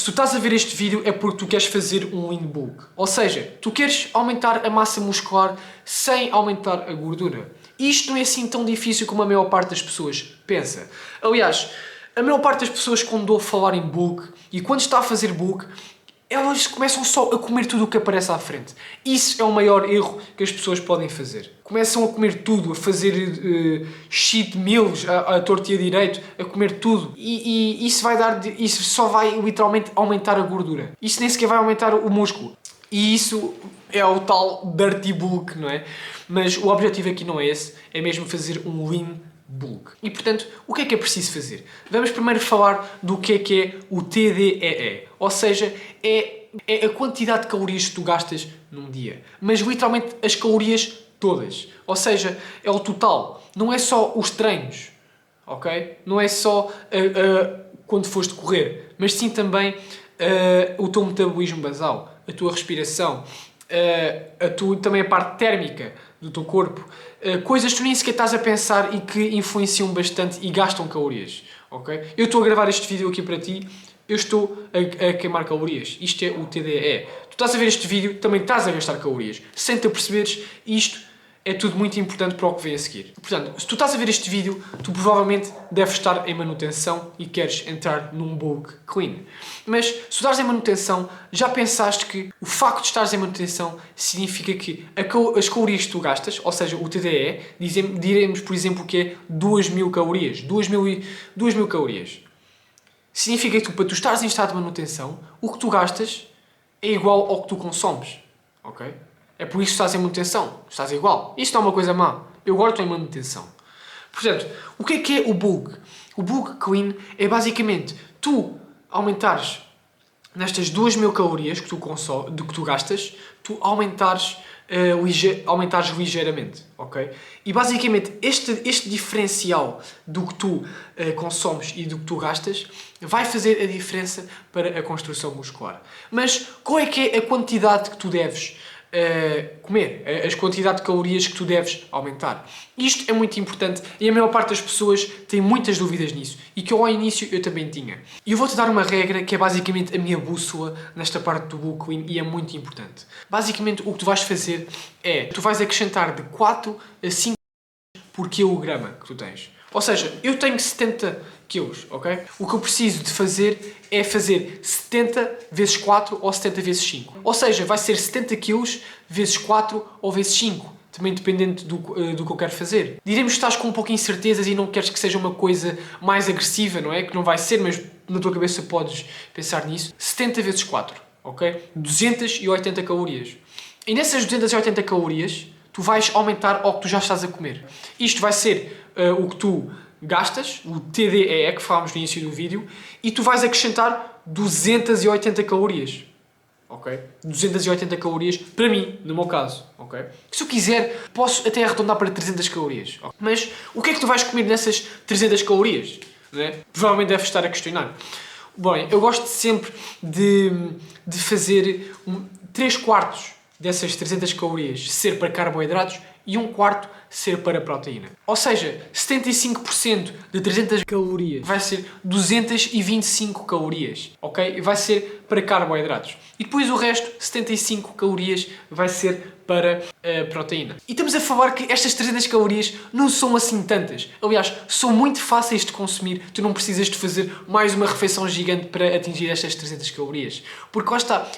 se tu estás a ver este vídeo é porque tu queres fazer um lean bulk. Ou seja, tu queres aumentar a massa muscular sem aumentar a gordura. Isto não é assim tão difícil como a maior parte das pessoas pensa. Aliás, a maior parte das pessoas quando ouve falar em bulk e quando está a fazer bulk, elas começam só a comer tudo o que aparece à frente. Isso é o maior erro que as pessoas podem fazer. Começam a comer tudo, a fazer cheat meals, a torto e a direito, a comer tudo. E isso só vai literalmente aumentar a gordura. Isso nem sequer vai aumentar o músculo. E isso é o tal dirty bulk, não é? Mas o objetivo aqui não é esse, é mesmo fazer um lean bulk. E portanto, o que é preciso fazer? Vamos primeiro falar do que é o TDEE. Ou seja, é a quantidade de calorias que tu gastas num dia. Mas literalmente as calorias todas. Ou seja, é o total. Não é só os treinos. Ok? Não é só quando foste correr. Mas sim também o teu metabolismo basal. A tua respiração. Também a parte térmica do teu corpo. Coisas que tu nem sequer estás a pensar e que influenciam bastante e gastam calorias. Ok? Eu estou a gravar este vídeo aqui para ti. Eu estou a queimar calorias. Isto é o TDEE. Tu estás a ver este vídeo, também estás a gastar calorias. Sem te aperceberes, isto é tudo muito importante para o que vem a seguir. Portanto, se tu estás a ver este vídeo, tu provavelmente deves estar em manutenção e queres entrar num bulk clean. Mas se tu estás em manutenção, já pensaste que o facto de estares em manutenção significa que as calorias que tu gastas, ou seja, o TDEE, diremos, por exemplo, que é 2000 calorias. 2000 calorias. Significa que para tu estares em estado de manutenção, o que tu gastas é igual ao que tu consomes. Ok? É por isso que estás em manutenção. Estás igual. Isto não é uma coisa má. Eu agora estou em manutenção. Portanto, o que é o bulk? O bulk clean é basicamente tu aumentares nestas 2000 calorias que tu gastas, tu aumentares ligeiramente, ok? E basicamente este diferencial do que tu consomes e do que tu gastas vai fazer a diferença para a construção muscular. Mas qual é que é a quantidade que tu deves comer, as quantidades de calorias que tu deves aumentar? Isto é muito importante e a maior parte das pessoas tem muitas dúvidas nisso e que ao início eu também tinha. E eu vou-te dar uma regra que é basicamente a minha bússola nesta parte do bulk clean e é muito importante. Basicamente o que tu vais fazer é, tu vais acrescentar de 4 a 5 por quilograma que tu tens. Ou seja, eu tenho 70 quilos, ok? O que eu preciso de fazer é fazer 70 vezes 4 ou 70 vezes 5. Ou seja, vai ser 70 quilos vezes 4 ou vezes 5. Também dependente do que eu quero fazer. Diremos que estás com um pouco de incertezas e não queres que seja uma coisa mais agressiva, não é? Que não vai ser, mas na tua cabeça podes pensar nisso. 70 vezes 4, ok? 280 calorias. E nessas 280 calorias, tu vais aumentar ao que tu já estás a comer. Isto vai ser o que tu gastas, o TDEE que falámos no início do vídeo, e tu vais acrescentar 280 calorias. Ok? 280 calorias para mim, no meu caso. Ok? Se eu quiser, posso até arredondar para 300 calorias. Okay? Mas o que é que tu vais comer nessas 300 calorias? Não é? Provavelmente deves estar a questionar. Bem, eu gosto sempre de fazer 3 quartos dessas 300 calorias ser para carboidratos e 1/4 ser para proteína. Ou seja, 75% de 300 calorias vai ser 225 calorias, ok? Vai ser para carboidratos. E depois o resto, 75 calorias, vai ser para proteína. E estamos a falar que estas 300 calorias não são assim tantas. Aliás, são muito fáceis de consumir. Tu não precisas de fazer mais uma refeição gigante para atingir estas 300 calorias. Porque lá está,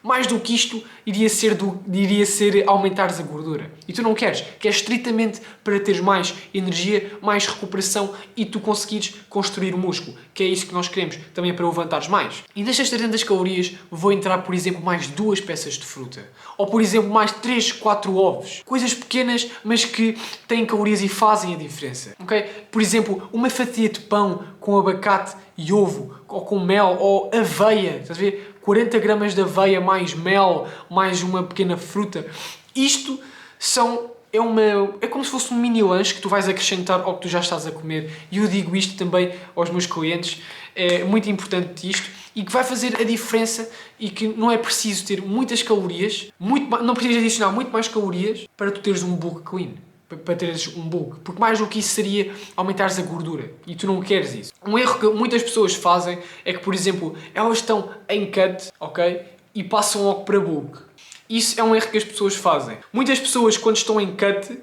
mais do que isto, iria ser aumentares a gordura. E tu não queres. Queres estritamente para teres mais energia, mais recuperação e tu conseguires construir o músculo. Que é isso que nós queremos, também para levantares mais. E destas 300 calorias, vou entrar, por exemplo, mais 2 peças de fruta. Ou, por exemplo, mais 3, 4 ovos. Coisas pequenas, mas que têm calorias e fazem a diferença. Ok? Por exemplo, uma fatia de pão com abacate e ovo, ou com mel, ou aveia. Estás a ver? 40 gramas de aveia, mais mel, mais uma pequena fruta. Isto é como se fosse um mini lanche que tu vais acrescentar ao que tu já estás a comer. E eu digo isto também aos meus clientes. É muito importante isto. E que vai fazer a diferença e que não é preciso ter muitas calorias, não precisas adicionar muito mais calorias para tu teres um bulk clean. para teres um bulk. Porque mais do que isso seria aumentares a gordura. E tu não queres isso. Um erro que muitas pessoas fazem é que, por exemplo, elas estão em cut, ok? E passam logo para bulk. Isso é um erro que as pessoas fazem. Muitas pessoas, quando estão em cut,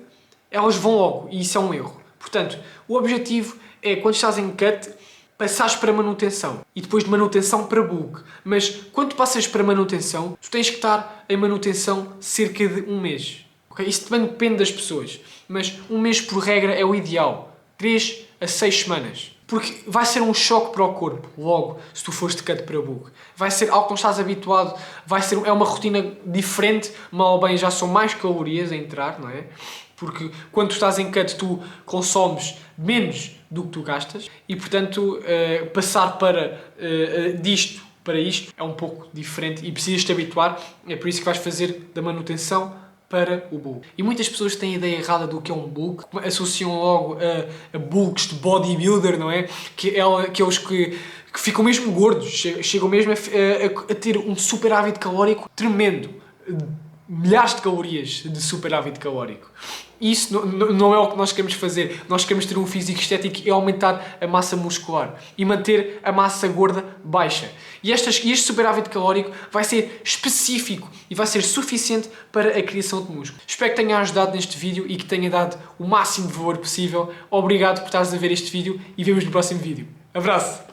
elas vão logo. E isso é um erro. Portanto, o objetivo é, quando estás em cut, passares para manutenção. E depois de manutenção para bulk. Mas quando passas para manutenção, tu tens que estar em manutenção cerca de um mês. Okay? Isso também depende das pessoas. Mas um mês, por regra, é o ideal. 3 a 6 semanas. Porque vai ser um choque para o corpo, logo, se tu fores de cut para bulk. Vai ser algo que não estás habituado, é uma rotina diferente, mal ou bem já são mais calorias a entrar, não é? Porque quando tu estás em cut, tu consomes menos do que tu gastas e, portanto, passar disto para isto é um pouco diferente e precisas te habituar. É por isso que vais fazer da manutenção para o bulk. E muitas pessoas têm a ideia errada do que é um bulk, associam logo a bulks de bodybuilder, não é? Aqueles que ficam mesmo gordos, chegam mesmo a ter um superávit calórico tremendo. Milhares de calorias de superávit calórico. Isso não é o que nós queremos fazer. Nós queremos ter um físico estético e aumentar a massa muscular e manter a massa gorda baixa. E este superávit calórico vai ser específico e vai ser suficiente para a criação de músculo. Espero que tenha ajudado neste vídeo e que tenha dado o máximo de valor possível. Obrigado por estares a ver este vídeo e vemos no próximo vídeo. Abraço!